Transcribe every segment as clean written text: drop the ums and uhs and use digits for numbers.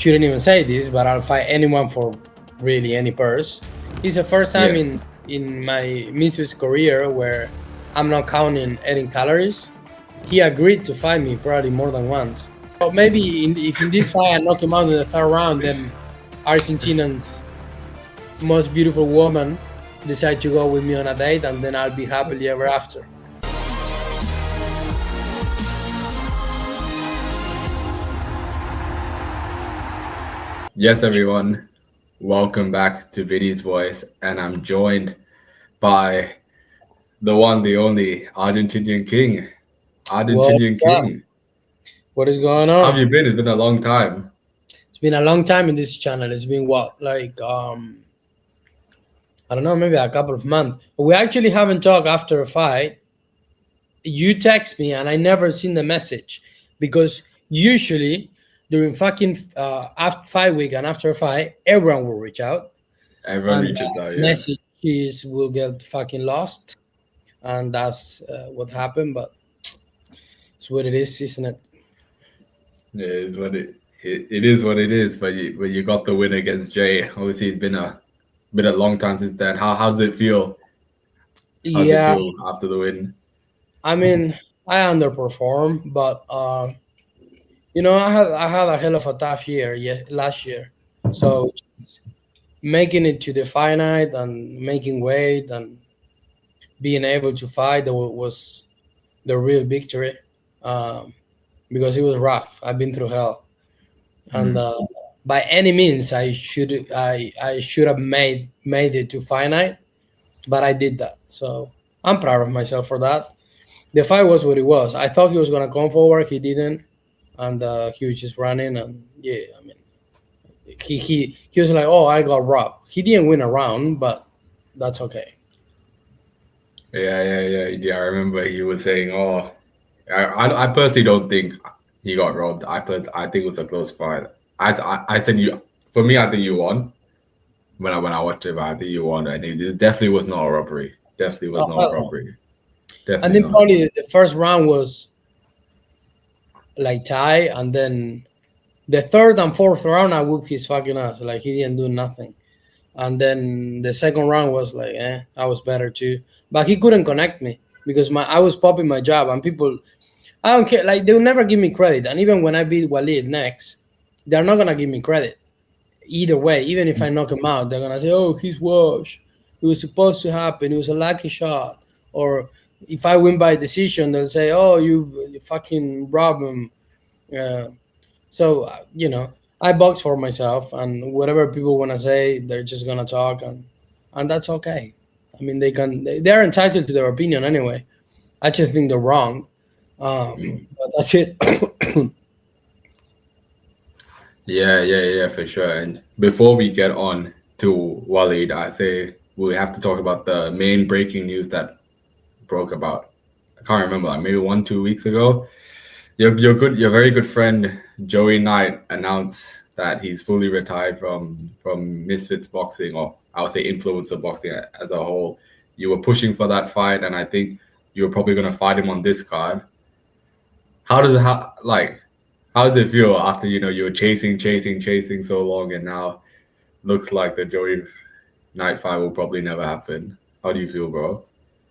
shouldn't even say this, but I'll fight anyone for really any purse. It's the first time in my Misfits career where I'm not counting eating calories. He agreed to fight me probably more than once. So maybe if in this fight I knock him out in the third round, then Argentinian's most beautiful woman decide to go with me on a date, and then I'll be happily ever after. Yes, everyone. Welcome back to Viddy's Voice, and I'm joined by the one, the only Argentinian King. Argentinian King. What is going on? How have you been? It's been a long time. It's been a long time in this channel. It's been what, like I don't know, maybe a couple of months. But we actually haven't talked after a fight. You text me and I never seen the message, because usually during fucking after fight week and after a fight, everyone will reach out. Everyone reaches out, yeah. Messages will get fucking lost, and that's what happened. But it's what it is, isn't it? Yeah, it's what it is what it is. But you got the win against Jay. Obviously, it's been a long time since then. How does it feel? How does it feel after the win? I mean, I underperformed, but you know, I had a hell of a tough year last year. So making it to the fight night and making weight and being able to fight was the real victory, because it was rough. I've been through hell, and by any means I should have made it to fight night, but I did that. So I'm proud of myself for that. The fight was what it was. I thought he was gonna come forward. He didn't. And he was just running, and yeah, I mean, he was like, "Oh, I got robbed." He didn't win a round, but that's okay. Yeah. I remember he was saying, "Oh, I personally don't think he got robbed. I think it was a close fight. I said you. For me, I think you won. When I watched it, but I think you won, and it definitely was not a robbery. Definitely was not a robbery. Definitely. And then probably the first round was like tie, and then the third and fourth round I whooped his fucking ass. Like, he didn't do nothing. And then the second round was like, I was better too. But he couldn't connect me because I was popping my jab, and people, I don't care, like, they'll never give me credit. And even when I beat Walid next, they're not gonna give me credit. Either way, even if I knock him out, they're gonna say, "Oh, he's washed. It was supposed to happen. It was a lucky shot." Or if I win by decision, they'll say, "Oh, you fucking robbed him." So you know, I box for myself, and whatever people want to say, they're just gonna talk, and that's okay. I mean, they're entitled to their opinion anyway. I just think they're wrong, but that's it. Yeah, for sure. And before we get on to Walid, I say we have to talk about the main breaking news that broke about, I can't remember, like maybe 1-2 weeks ago. Your very good friend Joey Knight announced that he's fully retired from Misfits boxing, or I would say influencer boxing as a whole. You were pushing for that fight, and I think you were probably going to fight him on this card. How does it feel after, you were chasing so long, and now looks like the Joey Knight fight will probably never happen? How do you feel, bro?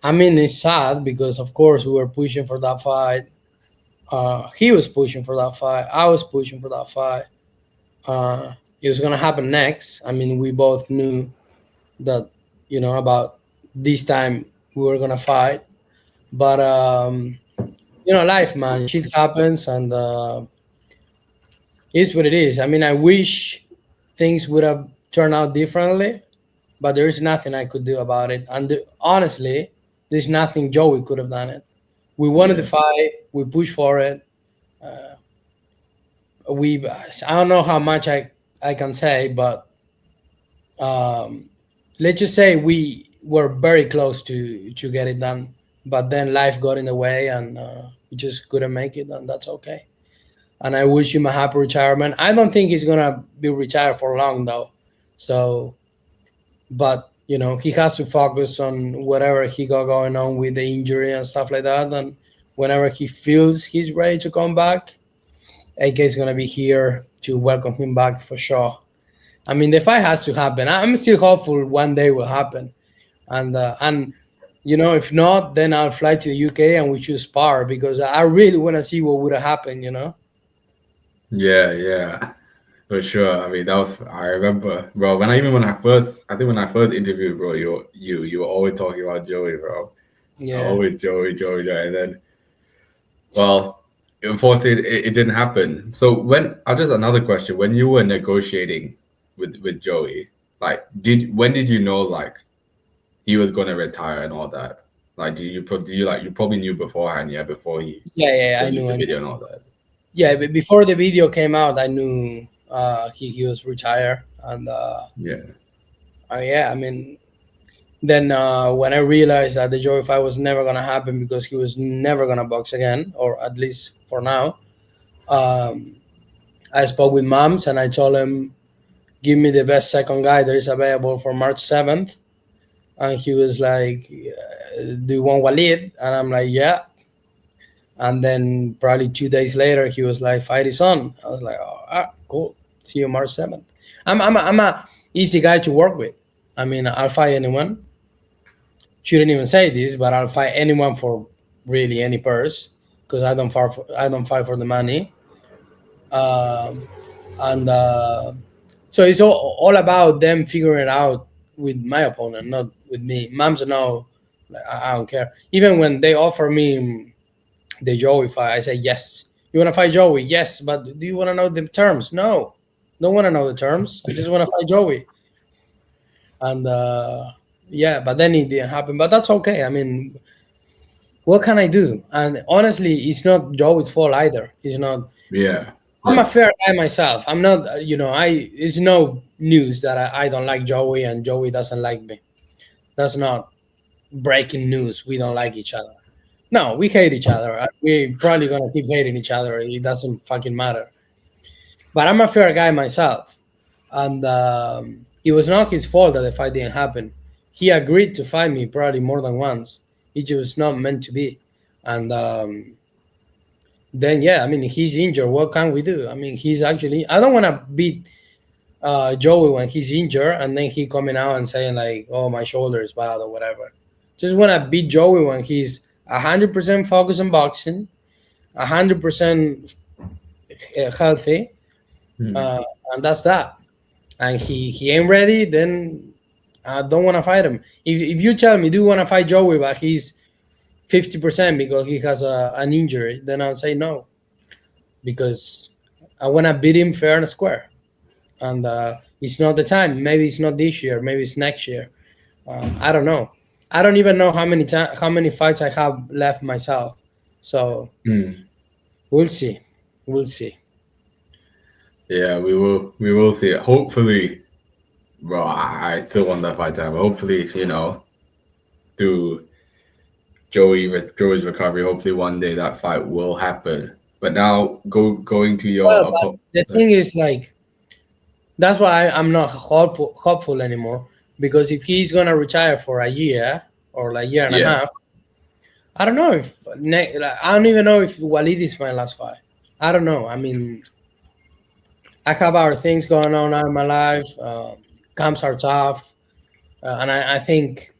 I mean, it's sad because, of course, we were pushing for that fight. He was pushing for that fight. I was pushing for that fight. It was going to happen next. I mean, we both knew that, about this time we were going to fight. But, life, man, shit happens, and it's what it is. I mean, I wish things would have turned out differently, but there is nothing I could do about it. And honestly, there's nothing Joey could have done it. We wanted the fight. We pushed for it. I don't know how much I can say, but let's just say we were very close to get it done. But then life got in the way, and we just couldn't make it, and that's okay. And I wish him a happy retirement. I don't think he's gonna be retired for long, though. So, but he has to focus on whatever he got going on with the injury and stuff like that. And whenever he feels he's ready to come back, AK is gonna be here to welcome him back for sure. I mean, the fight has to happen. I'm still hopeful one day will happen, and if not, then I'll fly to the UK and we should spar because I really want to see what would have happened. Yeah, for sure. I mean, that was I remember, bro. When I first interviewed, bro, you were always talking about Joey, bro. Yeah, Always Joey, and then, well, unfortunately, it didn't happen. So just another question: when you were negotiating with Joey, like, when did you know like he was gonna retire and all that? Like, you probably knew beforehand, yeah, before he yeah. I released knew, the I knew. video and all that. Yeah, but before the video came out, I knew he was retired, and Yeah, yeah, I mean, then when I realized that the Joey fight was never gonna happen because he was never gonna box again, or at least for now, um, I spoke with Moms and I told him, "Give me the best second guy that is available for March 7th." And he was like, "Do you want Walid?" And I'm like, "Yeah." And then probably 2 days later, he was like, "Fight is on." I was like, "Oh, cool. See you March 7th." I'm a easy guy to work with. I mean, I'll fight anyone. Shouldn't even say this, but I'll fight anyone for really any purse because I don't fight for the money. Um, and so it's all about them figuring it out with my opponent, not with me. Moms know, like, I don't care. Even when they offer me the Joey fight, I say yes. You want to fight Joey? Yes, but do you want to know the terms? No, don't want to know the terms. I just want to fight Joey. And yeah, but then it didn't happen. But that's okay. I mean, what can I do? And honestly, it's not Joey's fault either. It's not. yeah, I'm a yeah. fair guy myself. I'm not. It's no news that I don't like Joey and Joey doesn't like me. That's not breaking news. We don't like each other. No, we hate each other. We're probably gonna keep hating each other. It doesn't fucking matter. But I'm a fair guy myself, and it was not his fault that the fight didn't happen. He agreed to fight me probably more than once. It just not meant to be, and then yeah, I mean he's injured. What can we do? I mean he's actually. I don't want to beat Joey when he's injured, and then he coming out and saying like, "Oh, my shoulder is bad" or whatever. Just want to beat Joey when he's 100% focused on boxing, 100% healthy, Hmm. uh, and that's that. And he ain't ready, then I don't want to fight him. If you tell me, do you want to fight Joey, but he's 50% because he has an injury, then I'll say no because I want to beat him fair and square. And it's not the time. Maybe it's not this year. Maybe it's next year. I don't know. I don't even know how many fights I have left myself. So Hmm. we'll see. We'll see. Yeah, we will see. Hopefully, bro, I still want that fight to happen. Hopefully, through Joey's recovery, hopefully one day that fight will happen. But now going to Well, your but opponent. the thing is, like, that's why I'm not hopeful anymore. Because if he's gonna retire for a year or like year and a Yeah. half, I don't know if like, I don't even know if Walid is my last fight. I don't know. I mean, I have other things going on now in my life. Camps are tough, and I think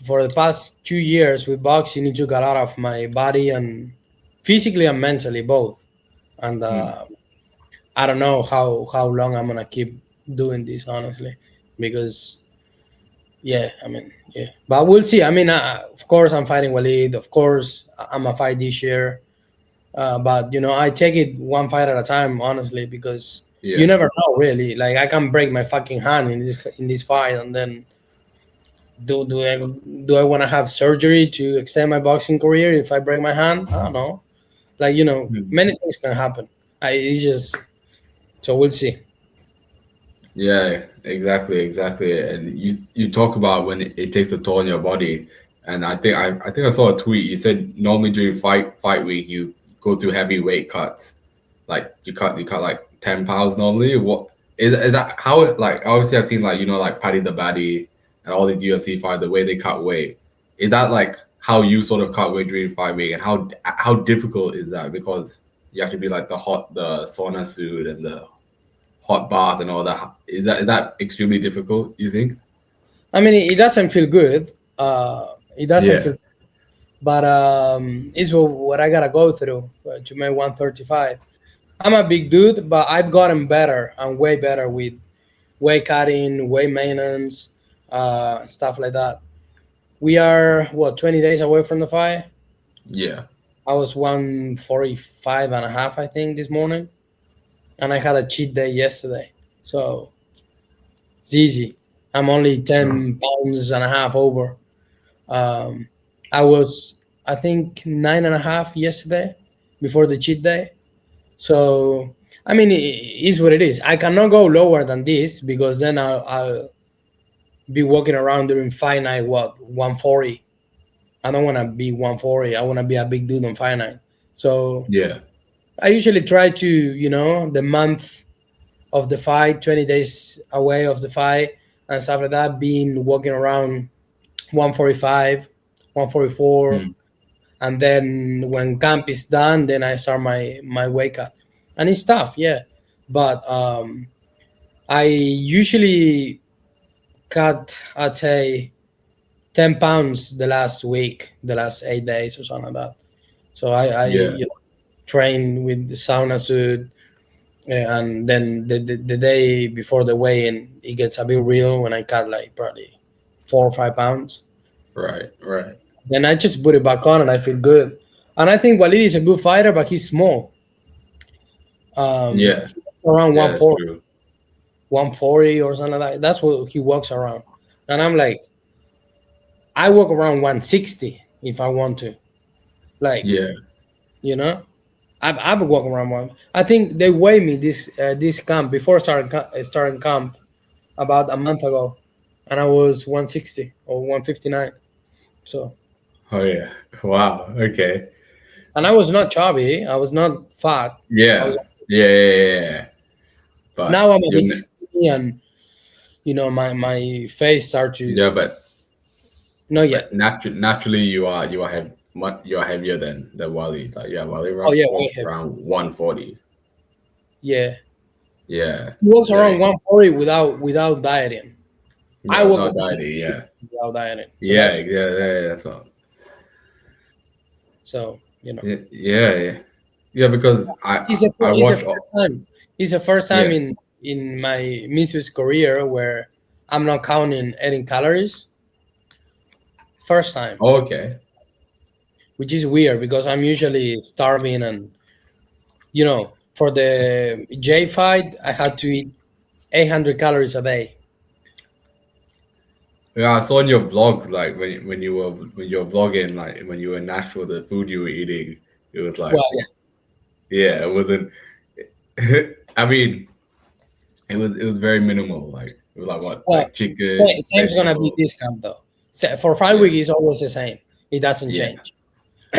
for the past 2 years with boxing, it took a lot of my body and physically and mentally both. And Hmm. I don't know how long I'm gonna keep doing this honestly, because yeah, I mean yeah, but we'll see. I mean, of course I'm fighting Walid. Of course I'm a fight this year. But I take it one fight at a time, honestly, because you Yeah. never know, really. Like I can break my fucking hand in this fight, and then do I want to have surgery to extend my boxing career if I break my hand? I don't know. Like Hmm. many things can happen. It's just so we'll see. Yeah, exactly. And you talk about when it takes a toll on your body, and I think I saw a tweet. You said normally during fight week you go through heavy weight cuts, like you cut like 10 pounds normally. What is that? How like obviously I've seen like like Paddy the Baddy and all these UFC fighters the way they cut weight. Is that like how you sort of cut weight during fight week, and how difficult is that? Because you have to be like the sauna suit and the hot bath and all that. Is that extremely difficult, you think? I mean, it doesn't feel good. It doesn't Yeah. feel, but it's what I gotta go through to make 135. I'm a big dude, but I've gotten better and way better with weight cutting, weight maintenance, stuff like that. We are what 20 days away from the fight. Yeah. I was 145 and a half, I think, this morning, and I had a cheat day yesterday, so it's easy. I'm only Uh-huh. 10 pounds and a half over. Um, I was, I think, 9.5 yesterday before the cheat day. So, I mean, it is what it is. I cannot go lower than this because then I'll be walking around during fight night, what, 140. I don't want to be 140. I want to be a big dude on fight night. So, Yeah. I usually try to, the month of the fight, 20 days away of the fight and stuff like that, being walking around 145, 144. Mm. And then when camp is done, then I start my weight cut. And it's tough, yeah. But I usually cut, I'd say, 10 pounds the last week, the last 8 days or something like that. So I Yeah. train with the sauna suit. And then the day before the weigh-in, it gets a bit real when I cut like probably 4 or 5 pounds. Right. Right. Then I just put it back on and I feel good. And I think Walid is a good fighter, but he's small. Yeah. Around Yeah. That's 140, true. 140 or something like that. That's what he walks around. And I'm like, I walk around 160 if I want to. Like, Yeah. you know, I've walked around one. I think they weighed me this camp before starting camp about a month ago, and I was 160 or 159. So, Oh yeah. Wow. Okay. and I was not chubby. I was not fat. I was Yeah. Yeah. Yeah. Yeah. Yeah. But Now I'm a you're bit skinny, and my face start to yeah, not but yet. naturally you are heavier than Wally. Like yeah, Wally Oh yeah, way walks heavy. around 140. Yeah, Yeah. he walks Yeah. around 140 without dieting. I No, walk not around dieting. Yeah. 150 without dieting. So Yeah. that's Yeah. Yeah. That's all. so Yeah. Yeah. Yeah. Yeah. Because I it's a watch. first time. It's the first time Yeah. in my Misfits career where I'm not counting eating calories. First time, Okay. which is weird because I'm usually starving, and for the J fight I had to eat 800 calories a day. Yeah, I saw in your vlog like when you were vlogging like when you were in Nashville, the food you were eating, it was like Well, yeah, it wasn't. I mean, it was very minimal. Like it was like what, well, like chicken, same's gonna be vegetable. this camp though. For 5 weeks, Yeah, it's always the same. It doesn't yeah. change.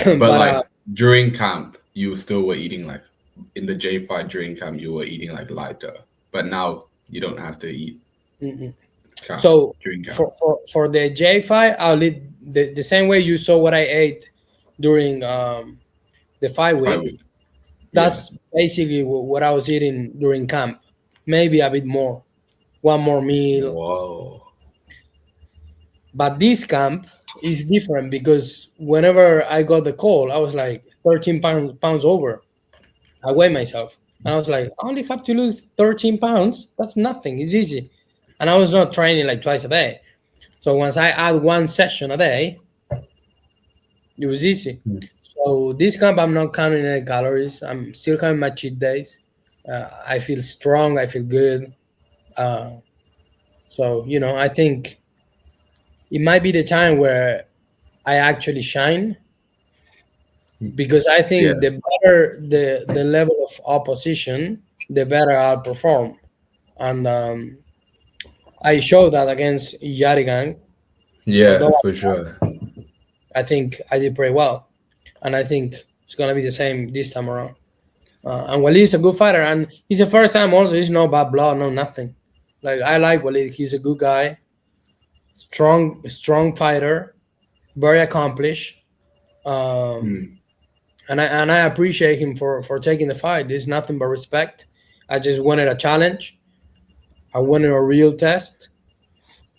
But But like during camp, you still were eating like in the J5 during camp, you were eating like lighter. But now you don't have to eat mhm. camp So during camp. for the J five, I'll eat the same way you saw what I ate during the 5 week. 5 weeks. Yeah. That's basically what I was eating during camp. Maybe a bit more, one more meal. Whoa. But this camp is different because whenever I got the call, I was like 13 pounds over. I weighed myself. And I was like, I only have to lose 13 pounds. That's nothing. It's easy. And I was not training like twice a day. So once I add one session a day, it was easy. Hmm. So this camp, I'm not counting any calories. I'm still counting my cheat days. I feel strong. I feel good. Uh, so, I think it might be the time where I actually shine because I Yeah. think the better the level of opposition, the better I'll perform. And I showed that against Yarigang, Yeah, although for sure. I think I did pretty well. And I think it's going to be the same this time around. And Walid is a good fighter. And he's the first time also, he's no bad blood, no nothing. Like, I like Walid. He's a good guy, strong fighter, very accomplished. Um, Hmm. and I appreciate him for taking the fight. There's nothing but respect. I just wanted a challenge. I wanted a real test.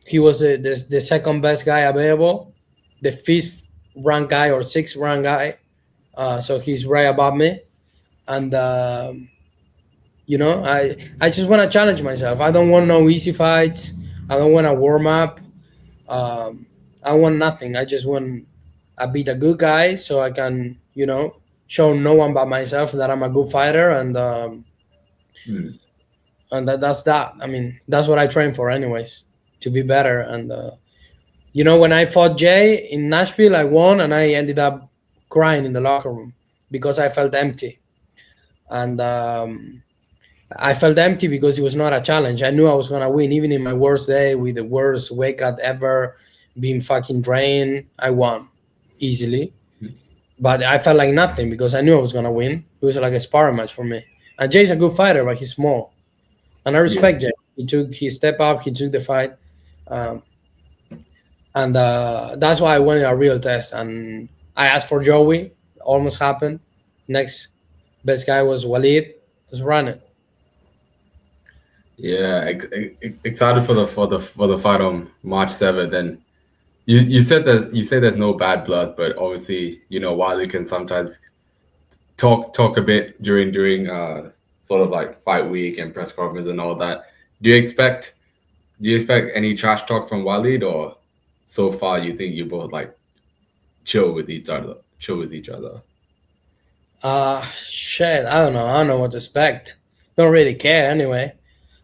He was the second best guy available, the fifth rank guy or sixth rank guy. So he's right above me, and I just want to challenge myself. I don't want no easy fights. I don't want to warm up. I want nothing. I just want to beat a good guy so I can show no one but myself that I'm a good fighter, Hmm. and that's that. I mean, that's what I train for, anyways, to be better. And when I fought Jay in Nashville, I won, and I ended up crying in the locker room because I felt empty. And I felt empty because it was not a challenge. I knew I was gonna win, even in my worst day with the worst wake up ever, being fucking drained. I won easily, but I felt like nothing because I knew I was gonna win. It was like a sparring match for me. And Jay's a good fighter, but he's small, and I Yeah. respect Jay. He stepped up, he took the fight, um, and that's why I wanted a real test. And I asked for Joey. Almost happened. Next best guy was Walid. Let's run it. Yeah, excited for the fight on March 7th. And you said that you say there's no bad blood, but obviously Wiley can sometimes talk a bit during sort of like fight week and press conference and all that. Do you expect any trash talk from Walid, or so far you think you both like chill with each other? Chill with each other. Shit. I don't know. I don't know what to expect. Don't really care anyway.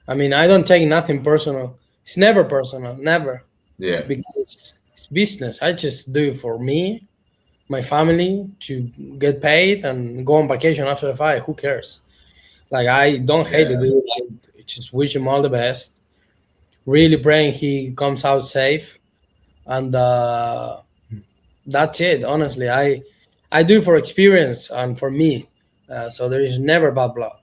I mean, I don't take nothing personal. It's never personal, never, Yeah. because it's business. I just do it for me, my family, to get paid and go on vacation after the fight. Who cares? Like, I don't hate the Yeah. dude. I just wish him all the best. Really praying he comes out safe, and that's it. Honestly, I do it for experience and for me. So there is never bad blood.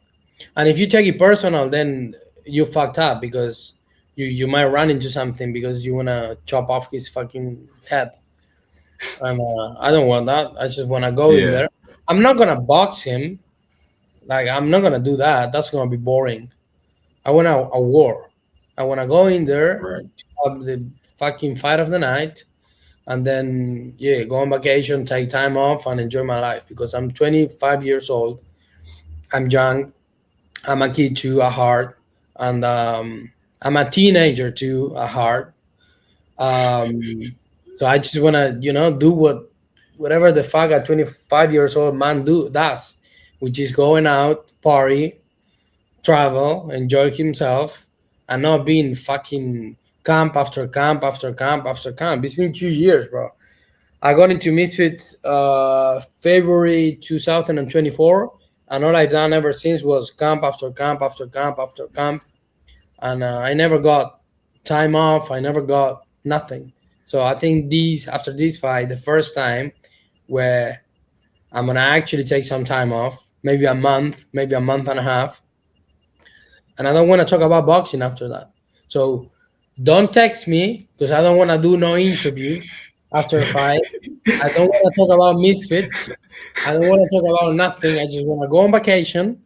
And if you take it personal, then you fucked up because you might run into something because you wanna chop off his fucking head. And I don't want that. I just wanna go in Yeah. there. I'm not gonna box him. Like, I'm not gonna do that. That's gonna be boring. I want a war. I wanna go in there, Right. have the fucking fight of the night, and then go on vacation, take time off, and enjoy my life because I'm 25 years old. I'm young. I'm a kid too at heart, and I'm a teenager too at heart. Um, so I just wanna, do whatever the fuck a 25 years old man does, which is going out, party, travel, enjoy himself, and not being fucking camp after camp after camp after camp. It's been 2 years, bro. I got into Misfits February 2024, and all I've done ever since was camp after camp after camp after camp, and I never got time off. I never got nothing. So I think after this fight, the first time where I'm gonna actually take some time off, maybe a month and a half, and I don't want to talk about boxing after that. So don't text me because I don't want to do no interview after a fight. I don't want to talk about Misfits. I don't want to talk about nothing. I just want to go on vacation,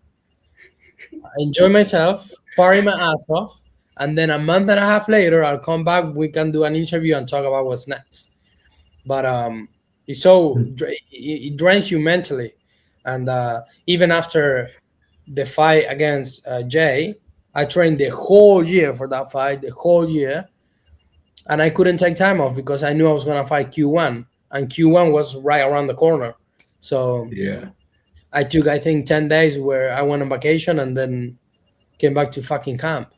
enjoy myself, party my ass off, and then a month and a half later, I'll come back. We can do an interview and talk about what's next. But it drains you mentally, and even after the fight against Jay, I trained the whole year for that fight, the whole year, and I couldn't take time off because I knew I was gonna fight Q1, and Q1 was right around the corner. So Yeah. I took, I think, 10 days where I went on vacation and then came back to fucking camp.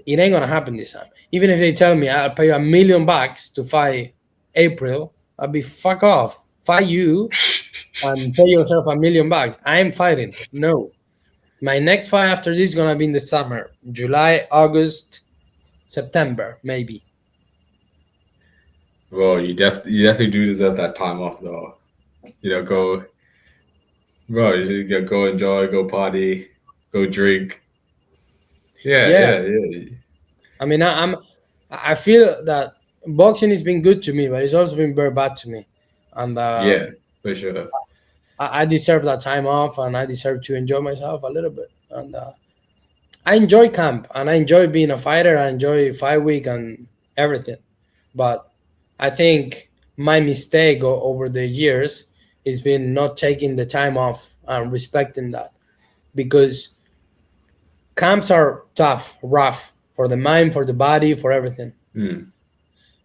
It ain't gonna happen this time. Even if they tell me I'll pay you $1 million to fight April, I'll be fuck off. Fight you and pay yourself $1 million. I'm fighting. No. My next fight after this is gonna be in the summer. July, August, September, maybe. Well, you definitely do deserve that time off, though. Go, bro. You should go enjoy, go party, go drink. Yeah, Yeah. yeah, yeah, I mean, I feel that boxing has been good to me, but it's also been very bad to me. And yeah, for sure. I deserve that time off, and I deserve to enjoy myself a little bit. And I enjoy camp, and I enjoy being a fighter. I enjoy fight week and everything. But I think my mistake over the years has been not taking the time off and respecting that, because camps are tough, rough for the mind, for the body, for everything. Mm.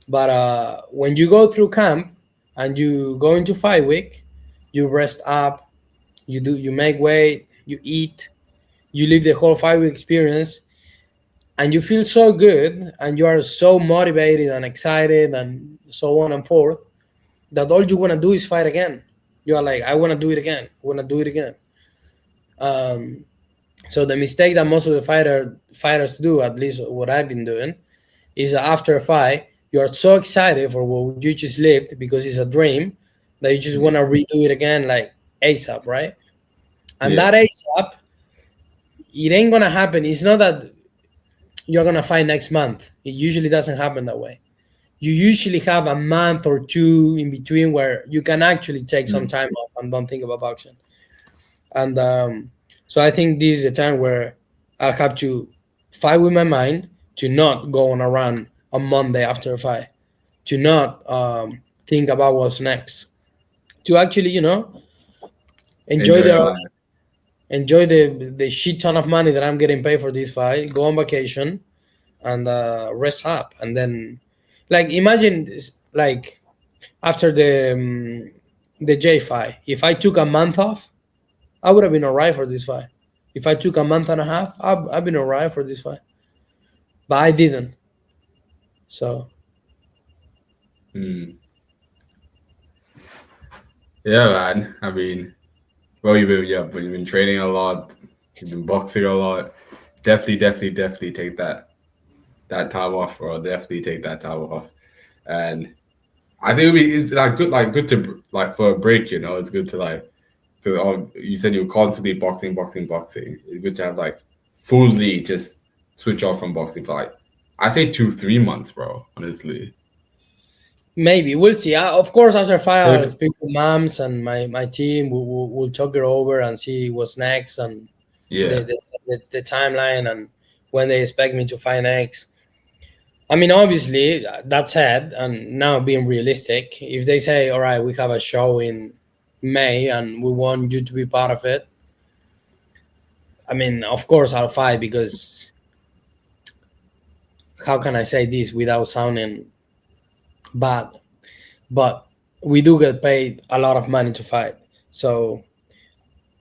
But when you go through camp and you go into fight week, you rest up, you make weight, you eat, you live the whole fight week experience, and you feel so good, and you are so motivated and excited and so on and forth, that all you want to do is fight again. You are like, I want to do it again. I want to do it again. Um, so the mistake that most of the fighters do, at least what I've been doing, is after a fight, you are so excited for what you just lived because it's a dream, that you just want to redo it again, like ASAP, right? And Yeah. that ASAP, it ain't gonna happen. It's not that you're gonna fight next month. It usually doesn't happen that way. You usually have a month or two in between where you can actually take some Mm. time off and don't think about boxing. And so I think this is a time where I'll have to fight with my mind to not go on a run on Monday after a fight, to not think about what's next, to actually, enjoy Enjoy your the life. enjoy the shit ton of money that I'm getting paid for this fight, go on vacation, and rest up, and then, like, imagine this, like, after the J fight, if I took a month off, I would have been alright for this fight. If I took a month and a half, I've been alright for this fight, but I didn't. So Mm. Yeah, man. I mean, well, you've been training a lot. You've been boxing a lot. Definitely take that time off, bro. Definitely take that time off. And I think it's like good to like for a break. It's good to like because you said you were constantly boxing. It's good to have like fully just switch off from boxing for like I say 2-3 months, bro. Honestly, maybe we'll see. Of course, after fight, I'll If- speak with moms and my team. We'll talk it over and see what's next, and the yeah, the, the timeline, and when they expect me to fight next. I mean, obviously, that said, and now being realistic, if they say, all right, we have a show in May and we want you to be part of it, I mean, of course, I'll fight, because how can I say this without sounding bad? But we do get paid a lot of money to fight. So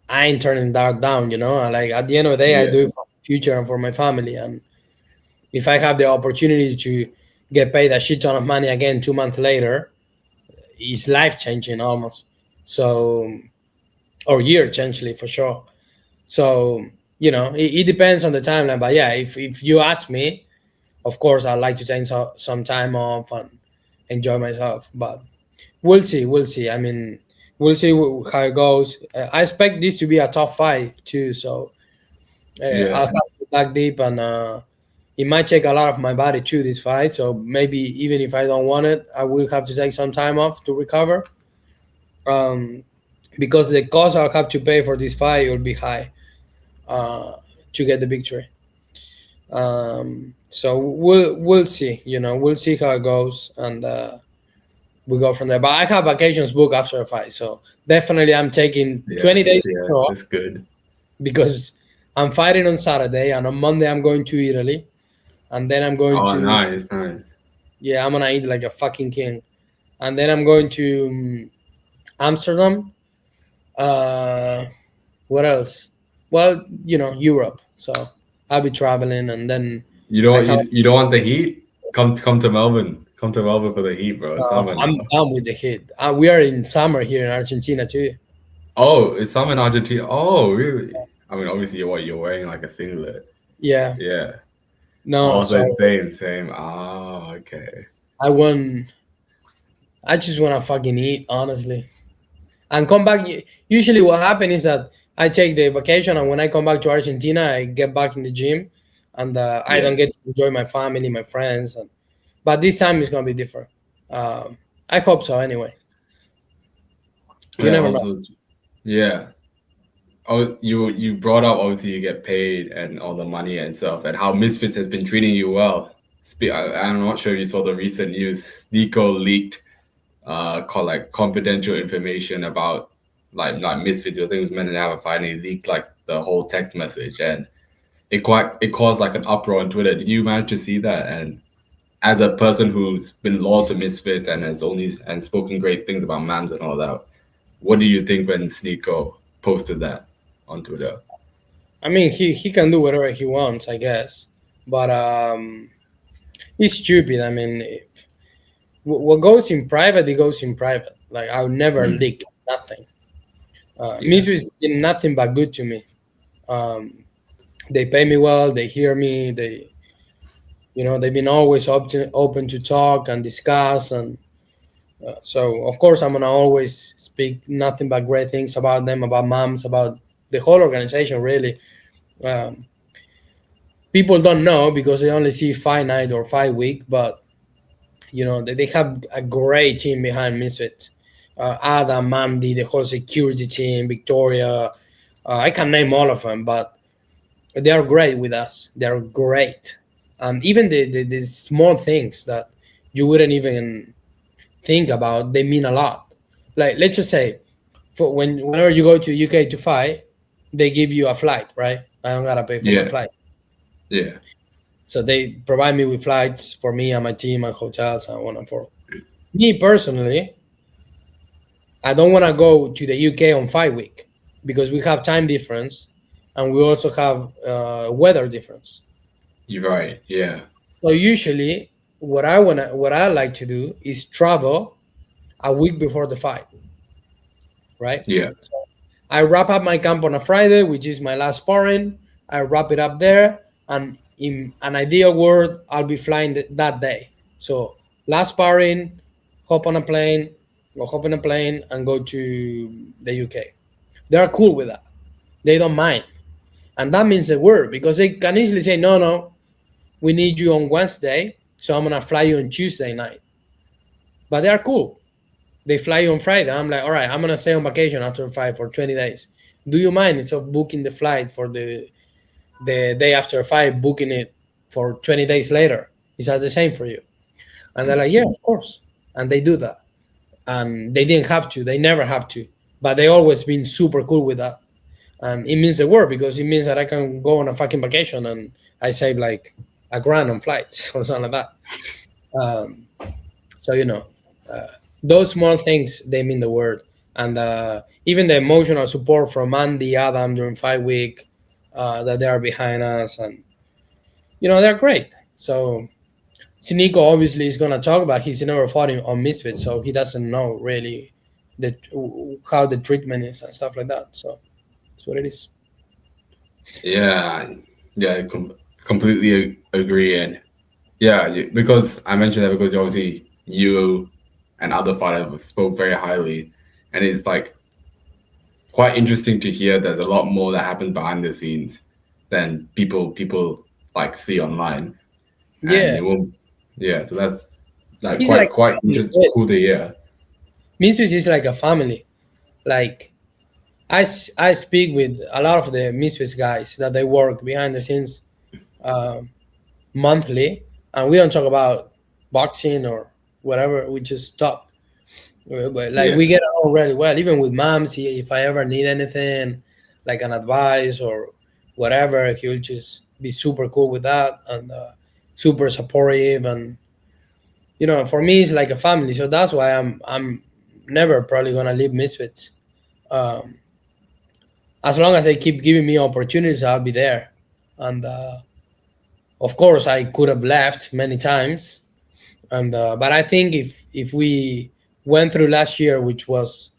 I ain't turning that down, Like, at the end of the day, I yeah, do it for the future and for my family. And if I have the opportunity to get paid a shit ton of money again 2 months later, it's life changing almost. So, or year changing for sure. So, it depends on the timeline. But yeah, if you ask me, of course, I'd like to take some time off and enjoy myself. But we'll see. We'll see. I mean, we'll see how it goes. I expect this to be a tough fight too. So I'll yeah, have to back deep, and it might take a lot of my body to this fight. So maybe even if I don't want it, I will have to take some time off to recover. Um, because the cost I'll have to pay for this fight will be high uh, to get the victory. So we'll see. We'll see how it goes, and we go from there. But I have vacations booked after a fight, so definitely I'm taking 20 days off, that's good. because I'm fighting on Saturday, and on Monday I'm going to Italy, and then I'm going Oh, to, nice. yeah, I'm gonna eat like a fucking king, and then I'm going to Amsterdam. Uh, what else? Well, Europe. So I'll be traveling, and then You I don't have. you, you don't want the heat? Come to Melbourne. Come to Melbourne for the heat, bro. It's summer I'm now. done with the heat. We are in summer here in Argentina too. Oh, it's summer in Argentina. Oh, really? I mean, obviously, you're wearing like a singlet. Yeah. Yeah. No. Also, So same. Oh, okay. I want. I just want to fucking eat, honestly, and come back. Usually, what happens is that I take the vacation, and when I come back to Argentina, I get back in the gym, and I Yeah. don't get to enjoy my family, my friends. But this time is gonna be different. I hope so. Anyway, you Yeah. never know. Also, Yeah. Oh, you brought up obviously you get paid and all the money and stuff, and how Misfits has been treating you well. I'm not sure if you saw the recent news. Sneako leaked, called like confidential information about like Misfits. I think it was meant to have a fight, and he leaked like the whole text message, and it caused like an uproar on Twitter. Did you manage to see that? And as a person who's been loyal to Misfits and has only and spoken great things about Mams and all that, what do you think when Sneako posted that on Twitter? I mean, he can do whatever he wants, I guess, but he's stupid. I mean, what goes in private, it goes in private. Like I'll never Mm, leak nothing. yeah, Misfits did nothing but good to me. Um, they pay me well. They hear me. They've been always open to talk and discuss. And so, of course, I'm gonna always speak nothing but great things about them, about moms, about the whole organization. Really, um, people don't know because they only see Fight Night or Fight Week, but they have a great team behind Misfits. Adam, Mandy, the whole security team, Victoria. I can name all of them, but they are great with us. They are great, and even the small things that you wouldn't even think about, they mean a lot. Like let's just say, for whenever you go to UK to fight, they give you a flight, right? I don't gotta pay for my yeah, flight, yeah, so they provide me with flights for me and my team and hotels and on and forth. Me personally, I don't want to go to the UK on fight week because we have time difference and we also have weather difference. you're right. Yeah, So usually, what I like to do is travel a week before the fight, right? yeah, I wrap up my camp on a Friday, which is my last sparring. I wrap it up there, and in an ideal world, I'll be flying that day. So last sparring, hop on a plane, hop on a plane, and go to the UK. They are cool with that. They don't mind, and that means the word because they can easily say, "No, no, we need you on Wednesday, so I'm gonna fly you on Tuesday night." But they are cool. They fly you on Friday. I'm like, all right, I'm gonna stay on vacation after fight for 20 days. Do you mind instead of booking the flight for the day after fight, booking it for 20 days later? Is that the same for you? And they're like, yeah, of course. And they do that. And they didn't have to. They never have to. But they always been super cool with that. And it means the word because it means that I can go on a fucking vacation and I save like a grand on flights or something like that. So uh, those small things they mean the word, and even the emotional support from Andy, Adam during fight week, that they are behind us, and they're great. So Sneako obviously is gonna talk about he's never fought on Misfits, so he doesn't know really the how the treatment is and stuff like that. So that's what it is. yeah, yeah. Completely agree, and yeah, because I mentioned that because obviously you and other fighters spoke very highly, and it's like quite interesting to hear. There's a lot more that happens behind the scenes than people like see online, and Yeah, it won't. Yeah, so that's like he's like quite interesting, cool to hear. Misfits is like a family. Like I speak with a lot of the Misfits guys that they work behind the scenes uh, monthly, and we don't talk about boxing or whatever. We just talk. But like Yeah, we get along really well, even with moms. If I ever need anything, like an advice or whatever, he'll just be super cool with that and super supportive. And for me, it's like a family. So that's why I'm never probably gonna leave Misfits. Um, as long as they keep giving me opportunities, I'll be there. And of course, I could have left many times, and but I think if we went through last year, which was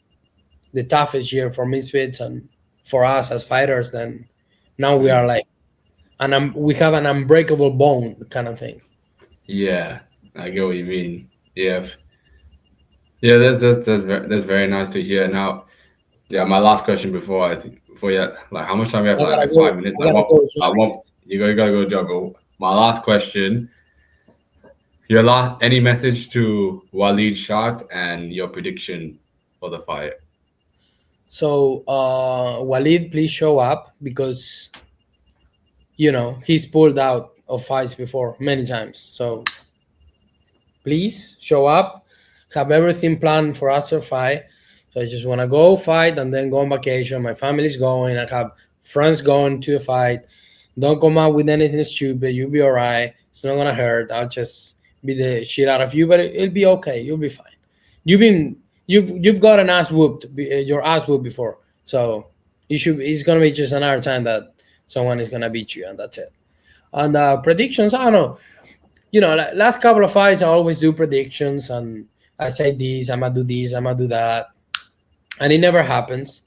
the toughest year for Misfits and for us as fighters, then now we are mm, like we have an unbreakable bone kind of thing. yeah. I get what you mean. Yeah, yeah. That's very nice to hear. Now, yeah, my last question before you, like how much time we have? I gotta Like go. 5 minutes. I gotta go. I want you gotta go juggle. My last question. Your last any message to Walid Shah and your prediction for the fight? So, Walid, please show up because he's pulled out of fights before many times. So please show up. Have everything planned for us to fight. So I just want to go fight and then go on vacation. My family's going. I have friends going to a fight. Don't come out with anything stupid. You'll be all right. It's not gonna hurt. I'll just beat the shit out of you, but it'll be okay. You'll be fine. You've got an ass whooped, your ass whooped before, so you should. It's gonna be just another time that someone is gonna beat you, and that's it. And predictions, I don't know. Like last couple of fights, I always do predictions, and I say this, I'm gonna do this, I'm gonna do that, and it never happens.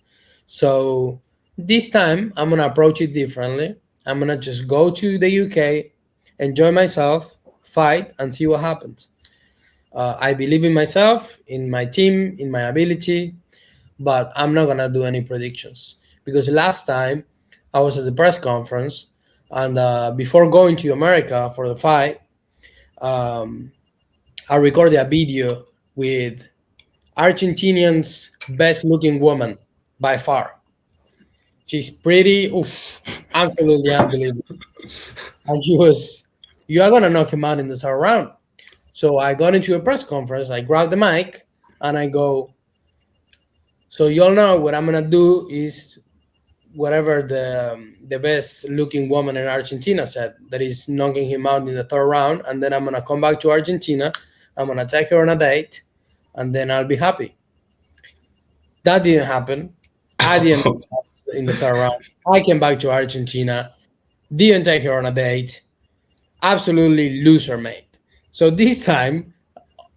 So this time, I'm gonna approach it differently. I'm gonna just go to the UK, enjoy myself, fight, and see what happens. I believe in myself, in my team, in my ability, but I'm not gonna do any predictions because last time I was at the press conference, and before going to America for the fight, um, I recorded a video with Argentinian's best looking woman by far. She's pretty, oof, absolutely unbelievable. And she was, you are gonna knock him out in the third round. So I got into a press conference, I grabbed the mic, and I go, so y'all know what I'm gonna do is whatever the best looking woman in Argentina said, that is knocking him out in the third round, and then I'm gonna come back to Argentina, I'm gonna take her on a date, and then I'll be happy. That didn't happen. I didn't in the third round. I came back to Argentina, didn't take her on a date, absolutely loser mate. So this time,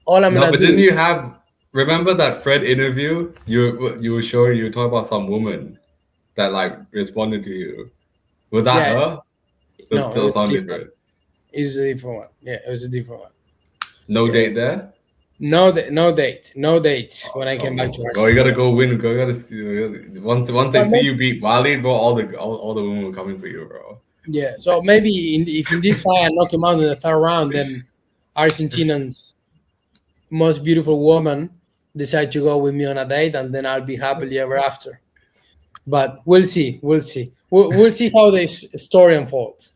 all I'm No, gonna but didn't do, you have? Remember that Fred interview? You were showing you talk about some woman that like responded to you. Was that yeah, her? Does no, it still was sound different. different. It was a different one. Yeah, it was a different one. No Yeah, date there. no, no date when I came back to Bro, you gotta Argentina. go win. Go, you gotta see. Once they But see maybe, you beat Walid, bro, all the women were coming for you, bro. yeah, so maybe if in this fight I knock him out in the third round, then Argentinian's most beautiful woman decide to go with me on a date, and then I'll be happily ever after. But we'll see. We'll see. We'll see how this story unfolds.